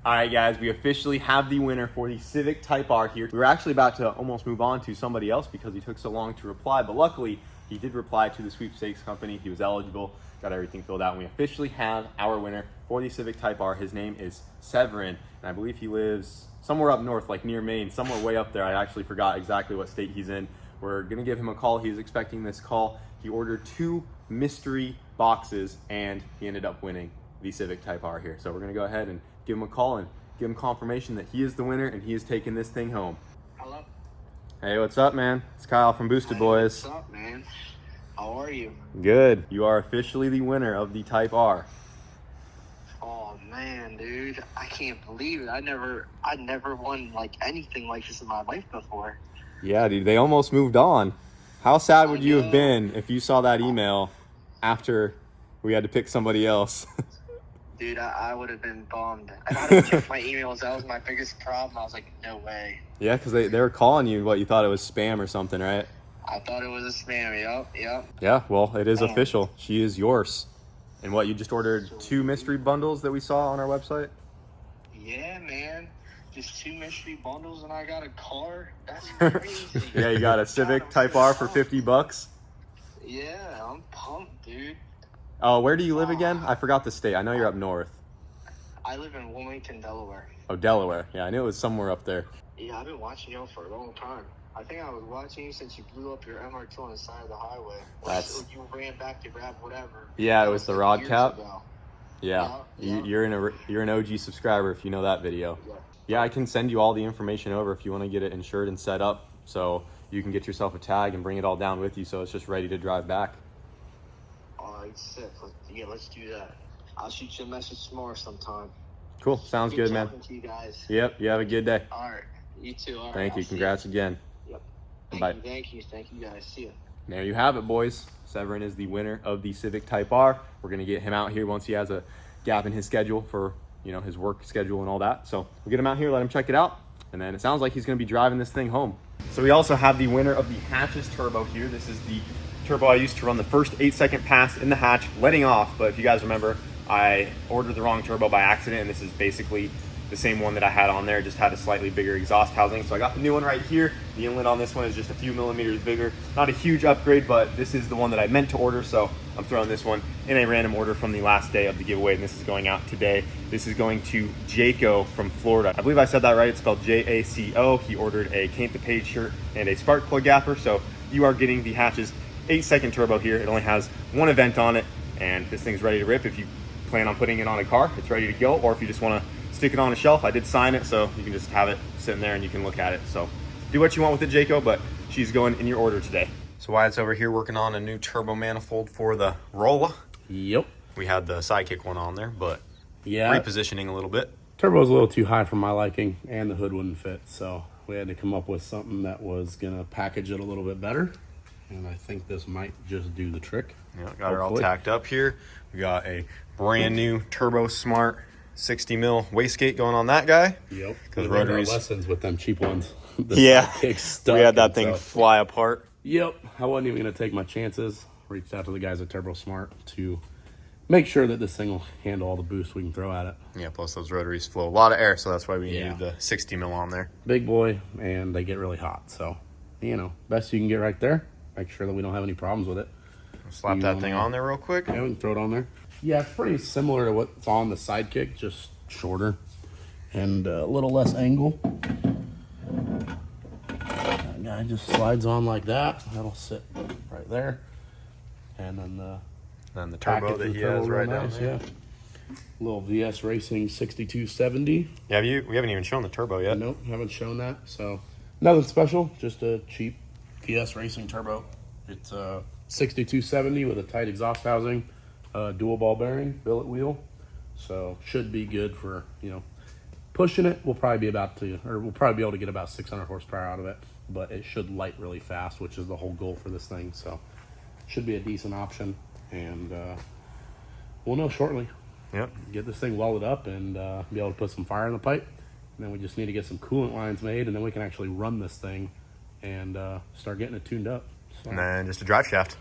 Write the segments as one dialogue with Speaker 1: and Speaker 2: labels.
Speaker 1: All right, guys, we officially have the winner for the Civic Type R here. We were actually about to almost move on to somebody else because he took so long to reply, but luckily he did reply to the sweepstakes company. He was eligible, got everything filled out, and we officially have our winner for the Civic Type R. His name is Severin, and I believe he lives somewhere up north, like near Maine, somewhere way up there. I actually forgot exactly what state he's in. We're gonna give him a call. He was expecting this call. He ordered 2 mystery boxes, and he ended up winning the Civic Type R here. So we're gonna go ahead and give him a call and give him confirmation that he is the winner and he is taking this thing home.
Speaker 2: Hello?
Speaker 1: Hey, what's up, man? It's Kyle from Boosted Boys.
Speaker 2: What's up, man? How are you?
Speaker 1: Good. You are officially the winner of the Type R.
Speaker 2: Oh man, dude, I can't believe it. I never won like anything like this in my life before.
Speaker 1: Yeah, dude, they almost moved on. How sad would you have been if you saw that email after we had to pick somebody else?
Speaker 2: Dude, I would have been bummed. I didn't check my emails. That was my biggest problem. I was like, no way.
Speaker 1: Yeah, because they were calling you, what, you thought it was spam or something, right?
Speaker 2: I thought it was a spam. Yep.
Speaker 1: Yeah, well, it is official. She is yours. And what, you just ordered 2 mystery bundles that we saw on our website?
Speaker 2: Yeah, man. Just 2 mystery bundles and I got a car? That's crazy.
Speaker 1: Yeah, you got a Civic Type R for $50.
Speaker 2: Yeah, I'm pumped, dude.
Speaker 1: Oh, where do you live again? I forgot the state. I know you're up north.
Speaker 2: I live in Wilmington, Delaware.
Speaker 1: Oh, Delaware. Yeah, I knew it was somewhere up there.
Speaker 2: Yeah, I've been watching you for a long time. I think I was watching you since you blew up your MR2 on the side of the highway.
Speaker 1: That's...
Speaker 2: You ran back to grab whatever.
Speaker 1: Yeah, it was the rod cap.
Speaker 2: Yeah.
Speaker 1: You're an OG subscriber if you know that video. Yeah, I can send you all the information over if you want to get it insured and set up so you can get yourself a tag and bring it all down with you so it's just ready to drive back.
Speaker 2: Oh, it's sick. Let's do that. I'll shoot you a message tomorrow sometime.
Speaker 1: Cool. Sounds good, man.
Speaker 2: To you guys.
Speaker 1: Yep. You have a good day.
Speaker 2: All right. You too. All right.
Speaker 1: Thank you. Congrats again.
Speaker 2: Yep.
Speaker 1: Bye.
Speaker 2: Thank you, guys. See ya.
Speaker 1: There you have it, boys. Severin is the winner of the Civic Type R. We're going to get him out here once he has a gap in his schedule for, his work schedule and all that. So we'll get him out here, let him check it out. And then it sounds like he's going to be driving this thing home. So we also have the winner of the hatches turbo here. This is the turbo I used to run the first 8-second pass in the hatch, letting off. But if you guys remember, I ordered the wrong turbo by accident, and this is basically the same one that I had on there, just had a slightly bigger exhaust housing. So I got the new one right here. The inlet on this one is just a few millimeters bigger. Not a huge upgrade, but this is the one that I meant to order, so I'm throwing this one in a random order from the last day of the giveaway, and this is going out today. This is going to Jaco from Florida. I believe I said that right. It's spelled J-A-C-O. He ordered a Caint the Page shirt and a spark plug gapper, so you are getting the hatches 8-second turbo here. It only has 1 event on it, and this thing's ready to rip. If you plan on putting it on a car, it's ready to go, or if you just want to stick it on a shelf, I did sign it, so you can just have it sitting there and you can look at it. So do what you want with it, Jaco, but she's going in your order today. So Wyatt's over here working on a new turbo manifold for the Rolla.
Speaker 3: Yep.
Speaker 1: We had the Sidekick one on there, but
Speaker 3: yeah,
Speaker 1: repositioning a little bit.
Speaker 3: Turbo's a little too high for my liking, and the hood wouldn't fit, so we had to come up with something that was gonna package it a little bit better, and I think this might just do the trick.
Speaker 1: Yeah, got her all tacked up here. We got a brand new Turbo Smart 60 mil wastegate going on that guy.
Speaker 3: Yep.
Speaker 1: Because rotaries
Speaker 3: lessons with them cheap ones.
Speaker 1: Yeah. We had that thing fly apart.
Speaker 3: Yep. I wasn't even gonna take my chances. Reached out to the guys at Turbo Smart to make sure that this thing will handle all the boost we can throw at it.
Speaker 1: Yeah. Plus those rotaries flow a lot of air, so that's why we needed the 60 mil on there.
Speaker 3: Big boy, and they get really hot. So, best you can get right there. Make sure that we don't have any problems with it.
Speaker 1: Slap that thing on there real quick.
Speaker 3: Yeah, we can throw it on there. Yeah, it's pretty similar to what's on the Sidekick, just shorter and a little less angle. That guy just slides on like that. That'll sit right there. And then
Speaker 1: the turbo that he has right down there.
Speaker 3: Yeah. Little VS Racing 6270.
Speaker 1: Yeah, we haven't even shown the turbo yet.
Speaker 3: Nope, haven't shown that. So nothing special, just a cheap VS Racing turbo. It's 6270 with a tight exhaust housing. Dual ball bearing, billet wheel, so should be good for pushing it. We'll probably be able to get about 600 horsepower out of it, but it should light really fast, which is the whole goal for this thing. So should be a decent option, and we'll know shortly.
Speaker 1: Yep.
Speaker 3: Get this thing welded up and be able to put some fire in the pipe. And then we just need to get some coolant lines made, and then we can actually run this thing and start getting it tuned up. So.
Speaker 1: And then just a drive shaft.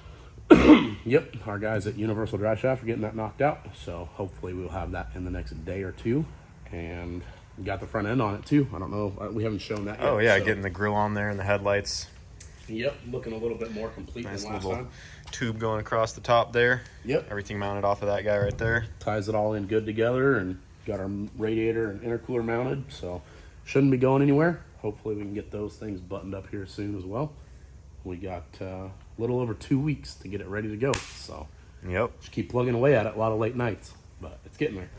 Speaker 3: Yep, our guys at Universal Drive Shaft are getting that knocked out, so hopefully we'll have that in the next day or two, and we got the front end on it too. I don't know, we haven't shown that yet.
Speaker 1: Oh yeah,
Speaker 3: so.
Speaker 1: getting the grill on there and the headlights.
Speaker 3: Yep, looking a little bit more complete
Speaker 1: Nice
Speaker 3: than last
Speaker 1: little
Speaker 3: time.
Speaker 1: tube going across the top there.
Speaker 3: Yep.
Speaker 1: Everything mounted off of that guy right there.
Speaker 3: Ties it all in good together, and got our radiator and intercooler mounted, so shouldn't be going anywhere. Hopefully we can get those things buttoned up here soon as well. We got a little over 2 weeks to get it ready to go, so
Speaker 1: Yep.
Speaker 3: just keep plugging away at it. A lot of late nights, but it's getting there.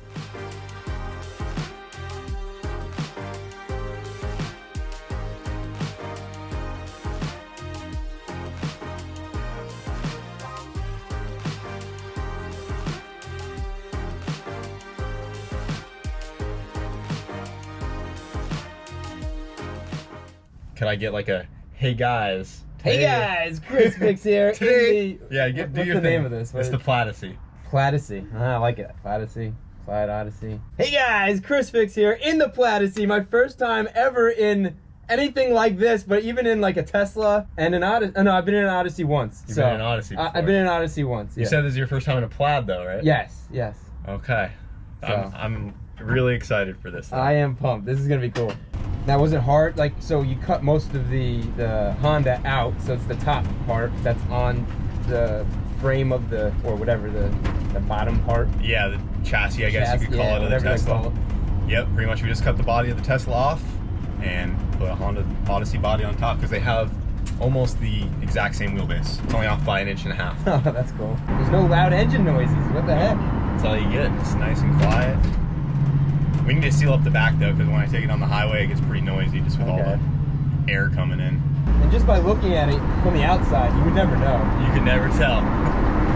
Speaker 1: Could I get like a hey guys?
Speaker 4: Hey guys, ChrisFix here.
Speaker 1: Today, yeah, do
Speaker 4: what's
Speaker 1: your
Speaker 4: the
Speaker 1: thing.
Speaker 4: name of this?
Speaker 1: It's the Plaidessey.
Speaker 4: Plaidessey. I like it. Plaidessey. Plaid Odyssey. Hey guys, ChrisFix here in the Plaidessey. My first time ever in anything like this, but even in like a Tesla and an Odyssey. Oh, no, I've been in an Odyssey once.
Speaker 1: You've been in an Odyssey before.
Speaker 4: I've been in an Odyssey once.
Speaker 1: You said this is your first time in a Plaid though, right?
Speaker 4: Yes, yes.
Speaker 1: Okay.
Speaker 4: So.
Speaker 1: I'm really excited for this thing.
Speaker 4: I am pumped. This is gonna be cool. Now, was it hard? Like, so you cut most of the Honda out, so it's the top part that's on the frame of the, or whatever, the bottom part.
Speaker 1: Yeah, the chassis, I guess you could call it, of the
Speaker 4: whatever they
Speaker 1: Tesla.
Speaker 4: call it.
Speaker 1: Yep, pretty much we just cut the body of the Tesla off and put a Honda Odyssey body on top because they have almost the exact same wheelbase. It's only off by 1.5 inches.
Speaker 4: Oh, that's cool. There's no loud engine noises. What the heck?
Speaker 1: That's all you get. It's nice and quiet. We need to seal up the back though, because when I take it on the highway, it gets pretty noisy just with all the air coming in.
Speaker 4: And just by looking at it from the outside, you would never know.
Speaker 1: You could never tell.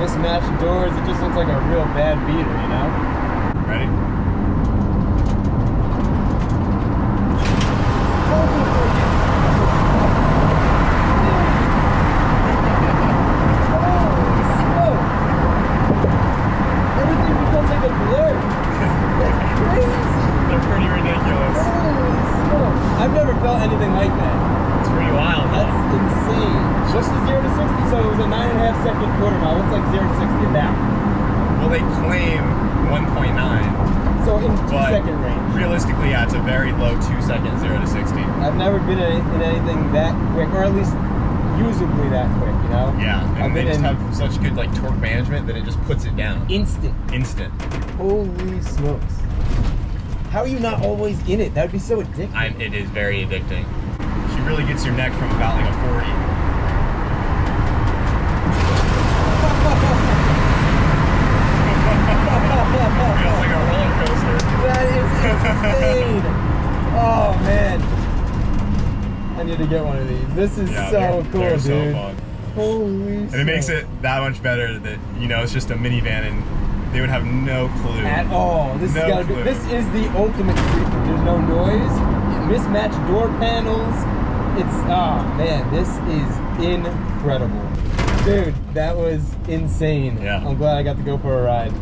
Speaker 4: Mismatched doors, it just looks like a real bad beater, you know?
Speaker 1: Ready?
Speaker 4: Everything becomes like a blur. That's crazy.
Speaker 1: They're pretty ridiculous.
Speaker 4: Holy smoke. I've never felt anything like that.
Speaker 1: It's pretty wild,
Speaker 4: That's
Speaker 1: huh?
Speaker 4: insane. Just a 0 to 60, so it was a 9.5 second quarter mile. What's like 0 to 60 now?
Speaker 1: Well, they claim 1.9.
Speaker 4: So in 2
Speaker 1: But
Speaker 4: second range.
Speaker 1: realistically, yeah, it's a very low 2 second 0 to 60.
Speaker 4: I've never been in anything that quick, or at least usably that quick, you know?
Speaker 1: Yeah,
Speaker 4: I've
Speaker 1: and they
Speaker 4: been
Speaker 1: just
Speaker 4: in
Speaker 1: have such good like torque management that it just puts it down.
Speaker 4: instant.
Speaker 1: Instant.
Speaker 4: Holy smokes. How are you not always in it? That would be so addictive.
Speaker 1: It is very addicting. She really gets your neck from about like a 40. Feels like a roller coaster.
Speaker 4: That is insane. Oh man. I need to get one of these. This is
Speaker 1: Yeah,
Speaker 4: so cool,
Speaker 1: they're
Speaker 4: dude.
Speaker 1: so fun.
Speaker 4: Holy
Speaker 1: And it makes it that much better that, you know, it's just a minivan and they would have no clue.
Speaker 4: at all. This
Speaker 1: No
Speaker 4: is gotta be,
Speaker 1: clue.
Speaker 4: this is the ultimate sleeper. There's no noise, mismatched door panels. It's man, this is incredible. Dude, that was insane.
Speaker 1: Yeah.
Speaker 4: I'm glad I got to go for a ride.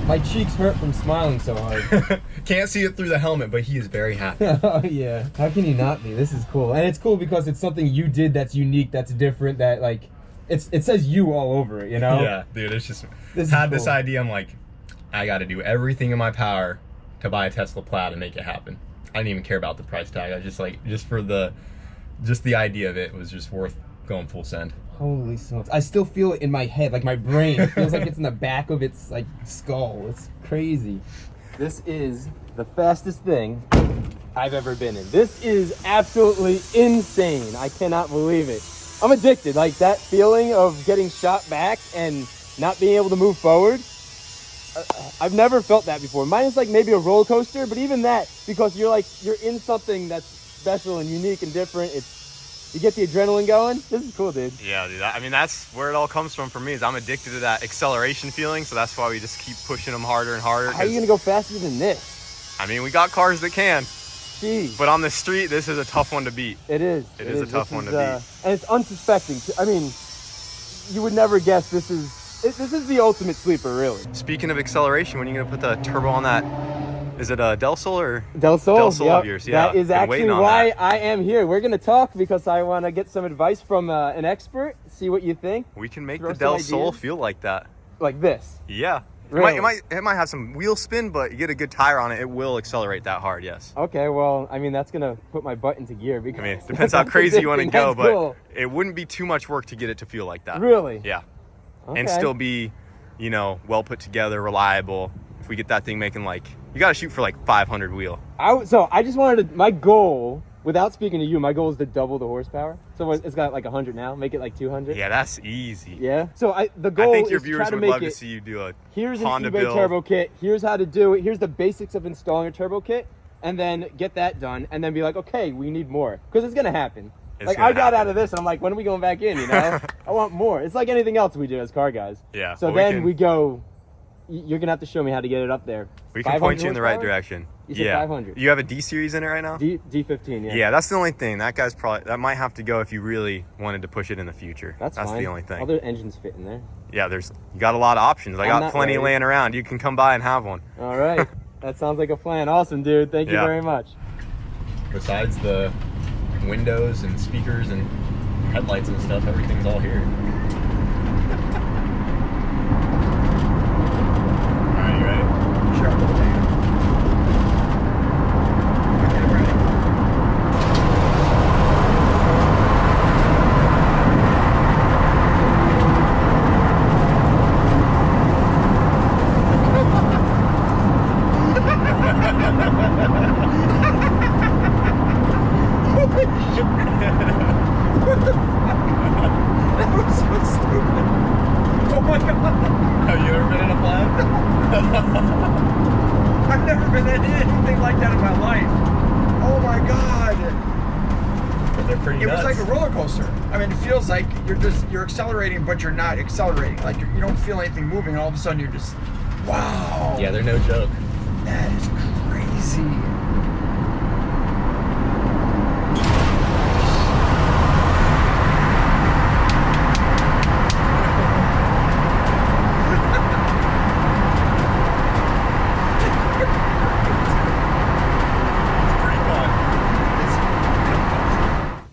Speaker 4: My cheeks hurt from smiling so hard.
Speaker 1: Can't see it through the helmet, but he is very happy.
Speaker 4: Oh yeah. How can you not be? This is cool. And it's cool because it's something you did that's unique, that's different, that like it says you all over it, you know?
Speaker 1: Yeah, dude, it's just
Speaker 4: This is
Speaker 1: had this
Speaker 4: cool.
Speaker 1: idea. I'm like, I got to do everything in my power to buy a Tesla Plaid and make it happen. I didn't even care about the price tag. I just like just the idea of it was just worth going full send.
Speaker 4: Holy smokes. I still feel it in my head, like my brain. It feels like it's in the back of its like skull. It's crazy. This is the fastest thing I've ever been in. This is absolutely insane. I cannot believe it. I'm addicted. Like that feeling of getting shot back and not being able to move forward. I've never felt that before. Mine is like maybe a roller coaster, but even that, because you're in something that's special and unique and different. You get the adrenaline going. This is cool, dude.
Speaker 1: Yeah, dude. I mean, that's where it all comes from for me. Is I'm addicted to that acceleration feeling, so that's why we just keep pushing them harder and harder.
Speaker 4: How are you gonna go faster than this?
Speaker 1: I mean, we got cars that can,
Speaker 4: Jeez.
Speaker 1: but on the street, this is a tough one to beat.
Speaker 4: It is.
Speaker 1: It is a tough one to beat.
Speaker 4: And it's unsuspecting. I mean, you would never guess this is the ultimate sleeper, really.
Speaker 1: Speaking of acceleration, when are you gonna put the turbo on that? Is it a Del Sol or
Speaker 4: Del Sol?
Speaker 1: Del Sol
Speaker 4: Yep.
Speaker 1: of yours? Yeah.
Speaker 4: That is
Speaker 1: been
Speaker 4: actually
Speaker 1: waiting on
Speaker 4: why
Speaker 1: that.
Speaker 4: I am here. We're gonna talk because I want to get some advice from an expert. See what you think.
Speaker 1: We can make
Speaker 4: throw
Speaker 1: the
Speaker 4: some
Speaker 1: Del Sol
Speaker 4: ideas.
Speaker 1: feel like that.
Speaker 4: Like this.
Speaker 1: Yeah.
Speaker 4: Really?
Speaker 1: It might have some wheel spin, but you get a good tire on it, it will accelerate that hard. Yes.
Speaker 4: Okay, well, I mean, that's gonna put my butt into gear. Because
Speaker 1: I mean, it depends how crazy you want to go,
Speaker 4: That's
Speaker 1: but
Speaker 4: cool.
Speaker 1: it wouldn't be too much work to get it to feel like that.
Speaker 4: Really?
Speaker 1: Yeah.
Speaker 4: Okay.
Speaker 1: And still be, you know, well put together, reliable. If we get that thing making like, you got to shoot for like 500 wheel.
Speaker 4: So I just wanted to, my goal, without speaking to you, my goal is to double the horsepower. So it's got like 100 now, make it like 200.
Speaker 1: Yeah, that's easy.
Speaker 4: Yeah. So the goal
Speaker 1: I think your
Speaker 4: is to try
Speaker 1: viewers
Speaker 4: to
Speaker 1: would
Speaker 4: make
Speaker 1: love
Speaker 4: it,
Speaker 1: to see you do a
Speaker 4: here's an
Speaker 1: Honda
Speaker 4: eBay
Speaker 1: build.
Speaker 4: turbo kit, here's how to do it, here's the basics of installing a turbo kit, and then get that done, and then be like, okay, we need more. Because it's gonna happen. Like I got out of this and I'm like, when are we going back in, you know? I want more. It's like anything else we do as car guys.
Speaker 1: Yeah.
Speaker 4: So
Speaker 1: well,
Speaker 4: then we go, you're gonna have to show me how to get it up there.
Speaker 1: We can point you in the right
Speaker 4: horsepower?
Speaker 1: direction.
Speaker 4: You said
Speaker 1: yeah.
Speaker 4: 500.
Speaker 1: You have a D series in it right now?
Speaker 4: D15, yeah.
Speaker 1: Yeah, that's the only thing. That guy's probably, that might have to go if you really wanted to push it in the future.
Speaker 4: That's fine.
Speaker 1: the only thing.
Speaker 4: Other engines fit in there.
Speaker 1: Yeah, you got a lot of options. I
Speaker 4: I'm
Speaker 1: got
Speaker 4: not
Speaker 1: plenty
Speaker 4: worried.
Speaker 1: laying around. You can come by and have one.
Speaker 4: All right. That sounds like a plan. Awesome, dude. Thank you
Speaker 1: Yeah.
Speaker 4: very much.
Speaker 1: Besides the windows and speakers and headlights and stuff, everything's all here. All right, you ready?
Speaker 2: Sure. Okay, ready. That was so stupid. Oh my god.
Speaker 1: Have you ever been in a Plaid?
Speaker 2: I've never been in anything like that in my life. Oh my god.
Speaker 1: They're pretty
Speaker 2: It
Speaker 1: nuts.
Speaker 2: was like a roller coaster. I mean, it feels like you're accelerating, but you're not accelerating. Like you don't feel anything moving, and all of a sudden you're just, wow.
Speaker 1: Yeah, they're no joke.
Speaker 2: That is crazy.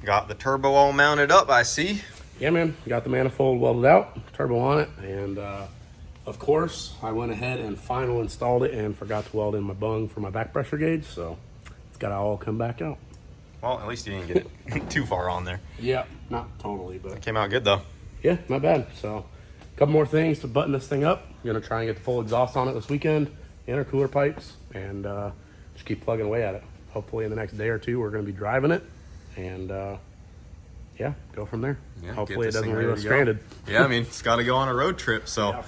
Speaker 1: Got the turbo all mounted up, I see.
Speaker 3: Yeah, man, got the manifold welded out, turbo on it, and of course, I went ahead and final installed it and forgot to weld in my bung for my back pressure gauge, so it's got to all come back out.
Speaker 1: Well, at least you didn't get it too far on there.
Speaker 3: Yeah, not totally, but
Speaker 1: Came out good though.
Speaker 3: yeah, not bad. So, a couple more things to button this thing up. I'm gonna try and get the full exhaust on it this weekend, intercooler pipes, and just keep plugging away at it. Hopefully, in the next day or two, we're gonna be driving it, and yeah, go from there.
Speaker 1: Yeah,
Speaker 3: Hopefully,
Speaker 1: get
Speaker 3: it
Speaker 1: this
Speaker 3: doesn't
Speaker 1: thing
Speaker 3: leave
Speaker 1: ready
Speaker 3: us
Speaker 1: to go.
Speaker 3: stranded.
Speaker 1: Yeah, I mean, it's got to go on a road trip. So,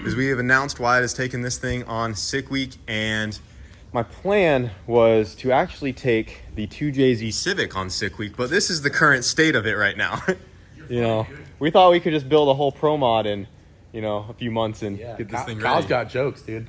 Speaker 1: as we have announced, Wyatt is taking this thing on Sick Week, and my plan was to actually take the 2JZ Civic on Sick Week, but this is the current state of it right now. You know, we thought we could just build a whole pro mod in, you know, a few months and
Speaker 3: Yeah,
Speaker 1: get this thing
Speaker 3: Kyle's
Speaker 1: ready.
Speaker 3: got jokes, dude.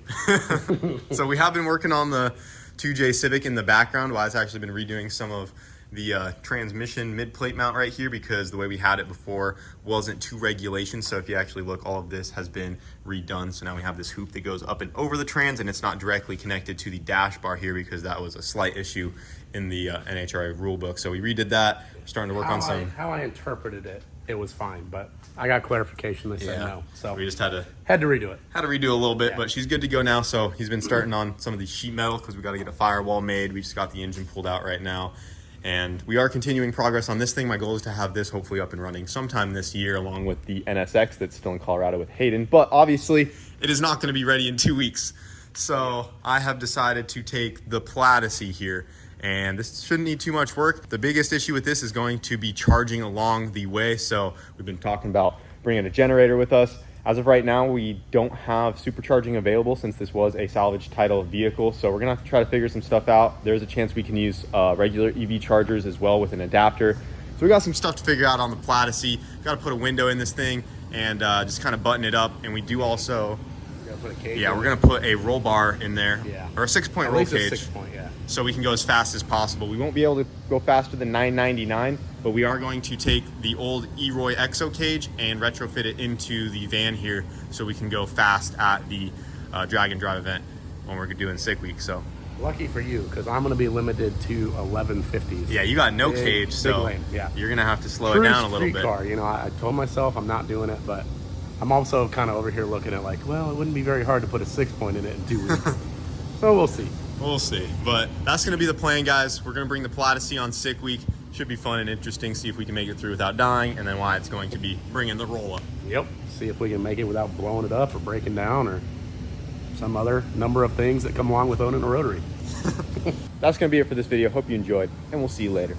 Speaker 1: So we have been working on the 2J Civic in the background. Wyatt's actually been redoing some of the transmission mid-plate mount right here because the way we had it before wasn't to regulation. So if you actually look, all of this has been redone. So now we have this hoop that goes up and over the trans, and it's not directly connected to the dash bar here because that was a slight issue in the NHRA rule book. So we redid that. We're starting to work on some.
Speaker 3: How I interpreted it, it was fine, but I got clarification. They said no, so
Speaker 1: we just had to
Speaker 3: redo it.
Speaker 1: Had to redo a little bit,
Speaker 3: Yeah.
Speaker 1: but she's good to go now. So he's been starting on some of the sheet metal because we got to get a firewall made. We just got the engine pulled out right now. And we are continuing progress on this thing. My goal is to have this hopefully up and running sometime this year, along with the NSX that's still in Colorado with Hayden. But obviously, it is not going to be ready in 2 weeks. So I have decided to take the Plaidessey here, and this shouldn't need too much work. The biggest issue with this is going to be charging along the way. So we've been talking about bringing a generator with us. As of right now, we don't have supercharging available since this was a salvage title vehicle. So we're gonna have to try to figure some stuff out. There's a chance we can use regular EV chargers as well with an adapter. So we got some stuff to figure out on the Plaidessey. Got to put a window in this thing and just kind of button it up. And we do also,
Speaker 3: Put a cage
Speaker 1: yeah,
Speaker 3: in
Speaker 1: we're
Speaker 3: it.
Speaker 1: gonna put a roll bar in there,
Speaker 3: Yeah.
Speaker 1: or a 6-point
Speaker 3: At
Speaker 1: roll
Speaker 3: least a
Speaker 1: cage.
Speaker 3: 6-point, yeah.
Speaker 1: So we can go as fast as possible. We won't be able to go faster than 999, but we are going to take the old E-Roy Exo cage and retrofit it into the van here so we can go fast at the drag and drive event when we're doing Sick Week. So
Speaker 3: Lucky for you, because I'm going to be limited to 1150s.
Speaker 1: yeah, you got no
Speaker 3: Big-
Speaker 1: cage,
Speaker 3: big
Speaker 1: so
Speaker 3: lane, yeah.
Speaker 1: you're gonna have to slow
Speaker 3: Cruise
Speaker 1: it down a little
Speaker 3: street
Speaker 1: bit.
Speaker 3: car, you know, I told myself I'm not doing it, but I'm also kind of over here looking at like, well, it wouldn't be very hard to put a 6-point in it in 2 weeks. So we'll see.
Speaker 1: We'll see. But that's going to be the plan, guys. We're going to bring the Plaidessey on sick week. Should be fun and interesting. See if we can make it through without dying. And then Wyatt's going to be bringing the roller.
Speaker 3: Yep. See if we can make it without blowing it up or breaking down or some other number of things that come along with owning a rotary.
Speaker 1: That's going to be it for this video. Hope you enjoyed, and we'll see you later.